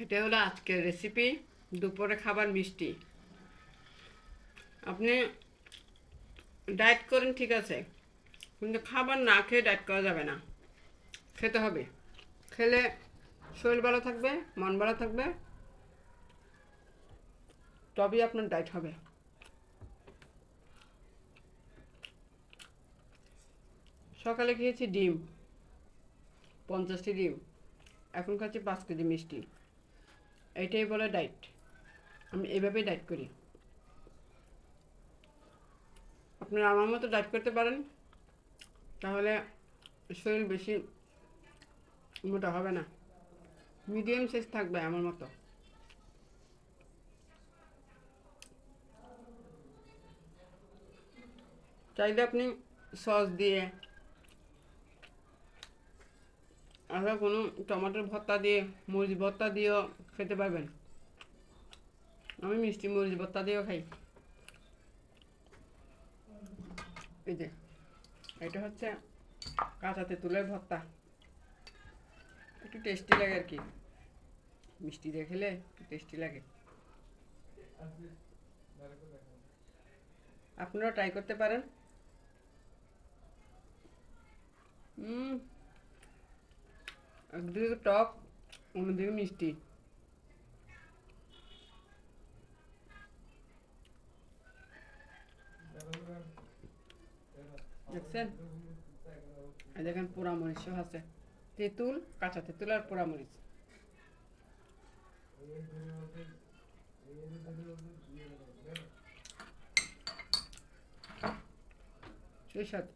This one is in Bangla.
এটা হলো আজকের রেসিপি, দুপুরে খাবার মিষ্টি। আপনি ডায়েট করেন ঠিক আছে, কিন্তু খাবার না খেয়ে ডায়েট করা যাবে না, খেতে হবে। খেলে শরীর ভালো থাকবে, মন ভালো থাকবে, তবেই আপনার ডায়েট হবে। সকালে খেয়েছি ডিম, 50টি ডিম। এখন খাচ্ছি 5 কেজি মিষ্টি। এইটাই বলে ডায়েট। আমি এভাবেই ডায়েট করি। আপনারা আমার মতো ডায়েট করতে পারেন, তাহলে শরীর বেশি মোটা হবে না, মিডিয়াম সাইজ থাকবে আমার মতো। চাইলে আপনি সস দিয়ে, আরও কোনো টমেটোর ভর্তা দিয়ে, মরিচ ভর্তা দিয়েও খেতে পারবেন। আমি মিষ্টি মরিচ ভর্তা দিয়েও খাই। এই যে এটা হচ্ছে কাঁচা তেঁতুলের ভর্তা, একটু টেস্টি লাগে আর কি, মিষ্টি দিয়ে খেলে একটু টেস্টি লাগে। আপনারা ট্রাই করতে পারেন। একদিকে টক, অন্যদিকে মিষ্টি। দেখছেন? এই দেখেন পোড়ামরিচও আছে, তেঁতুল, কাঁচা তেঁতুল আর পোড়ামরিচ। সুস্বাদু।